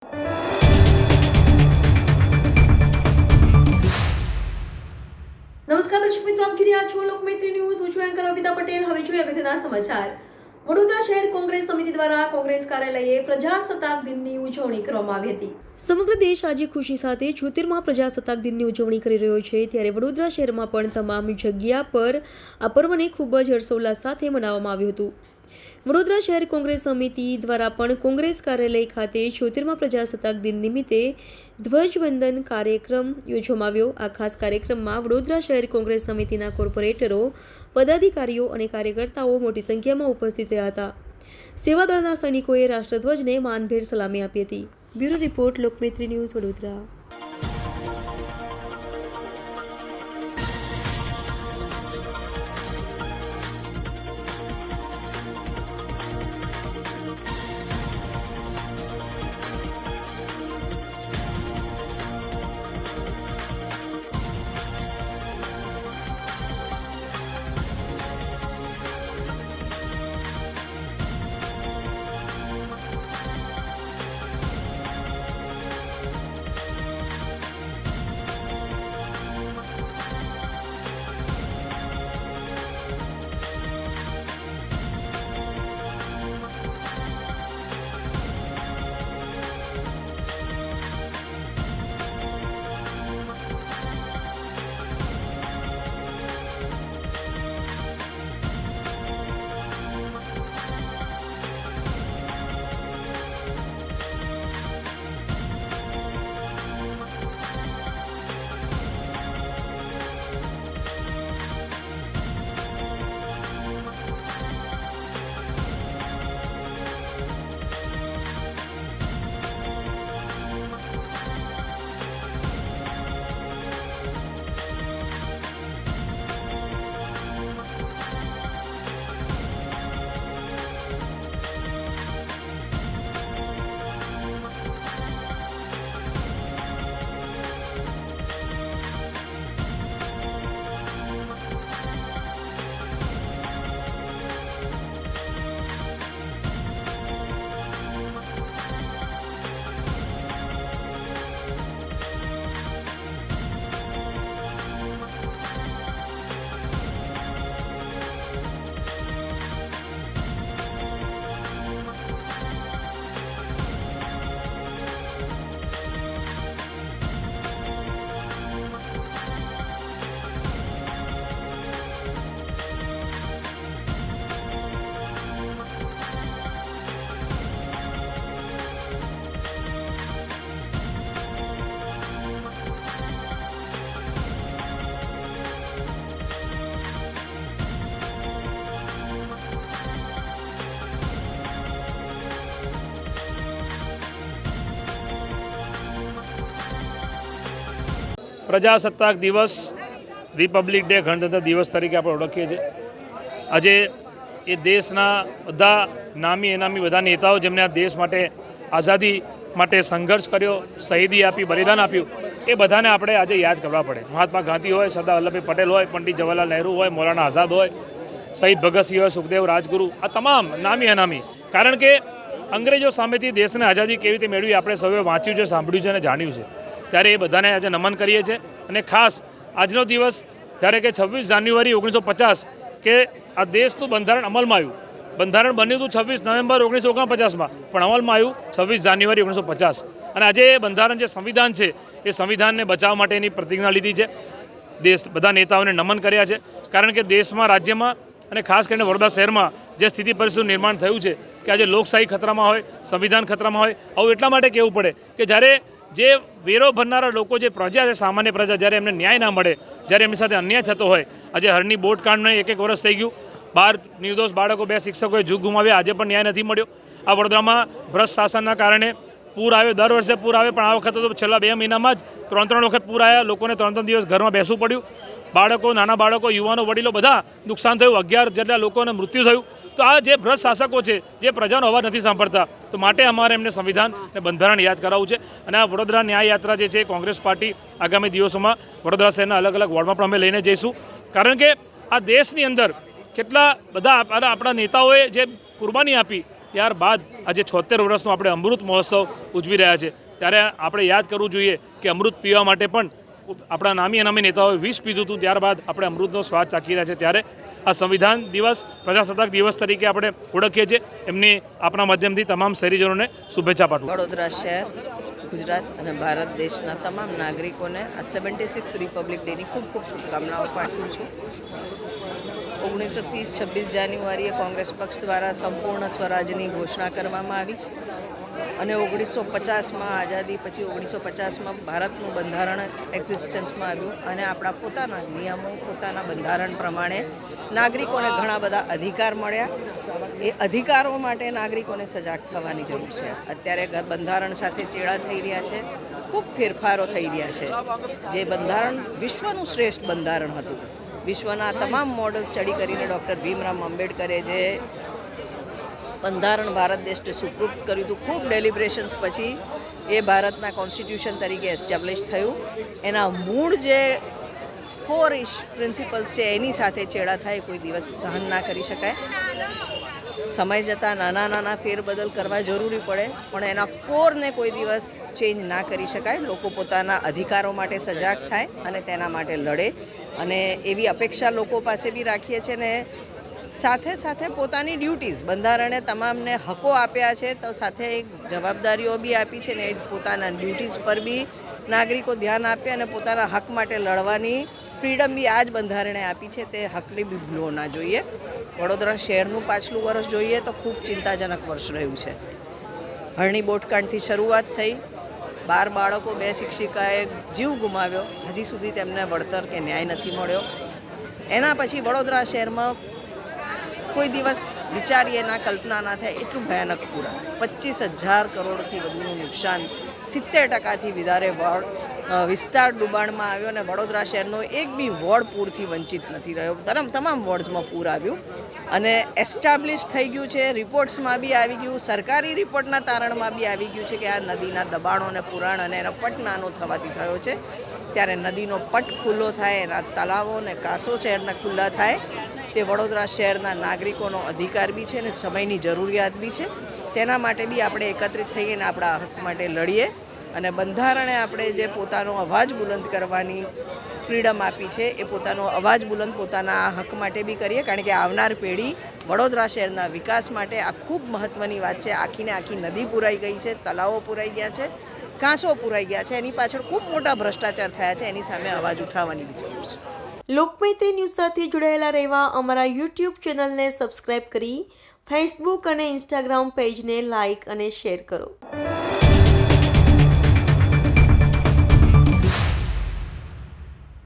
નમસ્કાર દર્શક મિત્રો, આપ જોઈ રહ્યા છો લોકમૈત્રી ન્યૂઝ. હું છું એન્કર અર્પિતા પટેલ. હવે જોઈએ અગત્યના સમાચાર. વડોદરા શહેર કોંગ્રેસ સમિતિ દ્વારા કોંગ્રેસ કાર્યાલયે પ્રજાસત્તાક દિનની ઉજવણી કરવામાં આવી હતી. સમગ્ર દેશ આજે ખુશી સાથે 76મા પ્રજાસત્તાક દિનની ઉજવણી કરી રહ્યો છે, ત્યારે વડોદરા શહેરમાં પણ તમામ જગ્યા પર આ પર્વને ખૂબ જ હર્ષોલ્લાસ સાથે મનાવવામાં આવ્યું હતું. વડોદરા શહેર કોંગ્રેસ સમિતિ દ્વારા પણ કોંગ્રેસ કાર્યાલય ખાતે 76મા પ્રજાસત્તાક દિન નિમિત્તે ધ્વજવંદન કાર્યક્રમ યોજવામાં આવ્યો. આ ખાસ કાર્યક્રમમાં વડોદરા શહેર કોંગ્રેસ સમિતિના કોર્પોરેટરો, પદાધિકારીઓ અને કાર્યકર્તાઓ મોટી સંખ્યામાં ઉપસ્થિત રહ્યા હતા. સેવાદળના સૈનિકોએ રાષ્ટ્રધ્વજને માનભેર સલામી આપી હતી. Bureau report, Lokmaitri news, Vadodara. પ્રજાસત્તાક દિવસ, રિપબ્લિક ડે, ગણતંત્ર દિવસ તરીકે આપણે ઓળખીએ છીએ. આજે એ દેશના બધા નામી અનામી બધા નેતાઓ જેમણે આ દેશ માટે, આઝાદી માટે સંઘર્ષ કર્યો, શહીદી આપી, બલિદાન આપ્યું, એ બધાને આપણે આજે યાદ કરવા પડે. મહાત્મા ગાંધી હોય, સરદાર વલ્લભભાઈ પટેલ હોય, પંડિત જવાહરલાલ નહેરુ હોય, મૌલાના આઝાદ હોય, શહીદ ભગતસિંહ હોય, સુખદેવ રાજગુરુ, આ તમામ નામી અનામી. કારણ કે અંગ્રેજો સામેથી દેશને આઝાદી કેવી રીતે મેળવી આપણે સૌએ વાંચ્યું છે, સાંભળ્યું છે અને જાણ્યું છે. ત્યારે એ બધાને આજે નમન કરીએ છીએ. અને ખાસ આજનો દિવસ જ્યારે કે 26 જાન્યુઆરી 1950 કે આ દેશનું બંધારણ અમલમાં આવ્યું. બંધારણ બન્યું હતું 26 નવેમ્બર 1949માં, પણ અમલમાં આવ્યું 26 જાન્યુઆરી 1950. અને આજે એ બંધારણ જે સંવિધાન છે, એ સંવિધાનને બચાવવા માટેની પ્રતિજ્ઞા લીધી છે. દેશ બધા નેતાઓને નમન કર્યા છે. કારણ કે દેશમાં, રાજ્યમાં અને ખાસ કરીને વડોદરા શહેરમાં જે સ્થિતિ પરિસ્થિતિનું નિર્માણ થયું છે કે આજે લોકશાહી ખતરામાં હોય, સંવિધાન ખતરામાં હોય, આવું એટલા માટે કહેવું પડે કે જ્યારે જે વેરો ભરનારા લોકો, જે પ્રજા છે, સામાન્ય પ્રજા, જ્યારે એમને ન્યાય ના મળે, જ્યારે એમની સાથે અન્યાય થતો હોય. આજે હરની બોટ કાંડને 1 વર્ષ થઈ ગયું. 12 નિર્દોષ બાળકો, 2 શિક્ષકોએ જીવ ગુમાવ્યા, આજે પણ ન્યાય નથી મળ્યો. આ વડોદરામાં ભ્રષ્ટ શાસનના કારણે પૂર આવે, દર વર્ષે પૂર આવે, પણ આ વખતે તો છેલ્લા 2 મહિનામાં જ 3 વખત પૂર આવ્યા. લોકોને 3 દિવસ ઘરમાં બેસવું પડ્યું. બાળકો, નાના બાળકો, યુવાનો, વડીલો બધા નુકસાન થયું. 11 જેટલા લોકોને મૃત્યુ થયું. તો આ જે ભ્રષ્ટ શાસકો છે, જે પ્રજાનો અવાજ નથી સાંભળતા, તો માટે અમારે એમને સંવિધાન અને બંધારણ યાદ કરાવવું છે. અને આ વડોદરા ન્યાય યાત્રા જે છે, કોંગ્રેસ પાર્ટી આગામી દિવસોમાં વડોદરા શહેરના અલગ અલગ વોર્ડમાં પણ અમે લઈને જઈશું. કારણ કે આ દેશની અંદર કેટલા બધા આપણા નેતાઓએ જે કુરબાની આપી, ત્યારબાદ આજે 76 વર્ષનો આપણે અમૃત મહોત્સવ ઉજવી રહ્યા છે, ત્યારે આપણે યાદ કરવું જોઈએ કે અમૃત પીવા માટે પણ આપણા નામી અનામી નેતાઓએ વિષ પીધું હતું, ત્યારબાદ આપણે અમૃતનો સ્વાદ ચાખી રહ્યા છે. ત્યારે આ સંવિધાન દિવસ, પ્રજાસત્તાક દિવસ તરીકે આપણે ઓળખીએ છીએ. એમની આપણા માધ્યમથી તમામ શહેરીજનોને શુભેચ્છા પાઠવું. વડોદરા શહેર, ગુજરાત અને ભારત દેશના તમામ નાગરિકોને આ 76th રિપબ્લિક ડેની ખૂબ ખૂબ શુભકામનાઓ પાઠવું છું. 1930 26 જાન્યુઆરીએ કોંગ્રેસ પક્ષ દ્વારા સંપૂર્ણ સ્વરાજની ઘોષણા કરવામાં આવી અને 1950માં આઝાદી પછી 1950માં ભારતનું બંધારણ એક્ઝિસ્ટન્સમાં આવ્યું અને આપણા પોતાના નિયમો, પોતાના બંધારણ પ્રમાણે નાગરિકોને ઘણા બધા અધિકાર મળ્યા. એ અધિકારો માટે નાગરિકોને સજાગ થવાની જરૂર છે. અત્યારે બંધારણ સાથે ચેડા થઈ રહ્યા છે, ખૂબ ફેરફારો થઈ રહ્યા છે. જે બંધારણ વિશ્વનું શ્રેષ્ઠ બંધારણ હતું, વિશ્વના તમામ મોડલ સ્ટડી કરીને ડૉક્ટર ભીમરાવ આંબેડકરે જે બંધારણ ભારત દેશને સુપ્રુત કર્યું હતું, ખૂબ ડેલિબ્રેશન્સ પછી એ ભારતના કોન્સ્ટિટ્યુશન તરીકે એસ્ટાબ્લિશ થયું. એના મૂળ જે કોર પ્રિન્સિપલ્સ છે એની સાથે ચેડા થાય કોઈ દિવસ સહન ના કરી શકાય. સમય જતાં નાના નાના ફેરબદલ કરવા જરૂરી પડે, પણ એના કોરને કોઈ દિવસ ચેન્જ ના કરી શકાય. લોકો પોતાના અધિકારો માટે સજાગ થાય અને તેના માટે લડે, અને એવી અપેક્ષા લોકો પાસે બી રાખીએ છીએ. ને સાથે સાથે પોતાની ડ્યુટીઝ, બંધારણે તમામને હકો આપ્યા છે તો સાથે એક જવાબદારીઓ બી આપી છે, ને એ પોતાના ડ્યુટીઝ પર બી નાગરિકો ધ્યાન આપે અને પોતાના હક માટે લડવાની ફ્રીડમ બી આ જ બંધારણે આપી છે. તે હકની બી ભૂલવો ના જોઈએ. વડોદરા શહેરનું પાછલું વર્ષ જોઈએ તો ખૂબ ચિંતાજનક વર્ષ રહ્યું છે. હરણી બોટકાંડથી શરૂઆત થઈ, 12 બાળકો, 2 શિક્ષિકાએ જીવ ગુમાવ્યો, હજી સુધી તેમને વળતર કે ન્યાય નથી મળ્યો. એના પછી વડોદરા શહેરમાં કોઈ દિવસ વિચારીએ ના, કલ્પના ના થાય એટલું ભયાનક પૂર આવ્યું. 25,000 કરોડથી વધુનું નુકસાન, 70%થી વધારે વિસ્તાર ડૂબાણમાં આવ્યો અને વડોદરા શહેરનો એક બી વોર્ડ પૂરથી વંચિત નથી રહ્યો. તમામ વોર્ડ્સમાં પૂર આવ્યું અને એસ્ટાબ્લિશ થઈ ગયું છે. રિપોર્ટ્સમાં બી આવી ગયું, સરકારી રિપોર્ટના તારણમાં બી આવી ગયું છે કે આ નદીના દબાણો અને પુરાણ અને એનો પટ નાનો થવાથી થયો છે. ત્યારે નદીનો પટ ખુલ્લો થાય, એના તળાવો અને કાંસો શહેરના ખુલ્લા થાય, તે વડોદરા શહેરના નાગરિકોનો અધિકાર બી છે અને સમયની જરૂરિયાત બી છે. તેના માટે બી આપણે એકત્રિત થઈને આપણા હક માટે લડીએ અને બંધારણે આપણે જે પોતાનો અવાજ બુલંદ કરવાની ફ્રીડમ આપી છે એ પોતાનો અવાજ બુલંદ પોતાના હક માટે બી કરીએ, કારણ કે આવનાર પેઢી વડોદરા શહેરના વિકાસ માટે આ ખૂબ મહત્ત્વની વાત છે. આખીને આખી નદી પુરાઈ ગઈ છે, તળાવો પુરાઈ ગયા છે, કાંસો પુરાઈ ગયા છે. એની પાછળ ખૂબ મોટા ભ્રષ્ટાચાર થયા છે. એની સામે અવાજ ઉઠાવવાની બી જરૂર છે. લોકમૈત્રી ન્યૂઝ સાથે જોડાયેલા રહેવા અમારા યુટ્યુબ ચેનલને સબસ્ક્રાઇબ કરી ફેસબુક અને ઇન્સ્ટાગ્રામ પેજને લાઇક અને શેર કરો.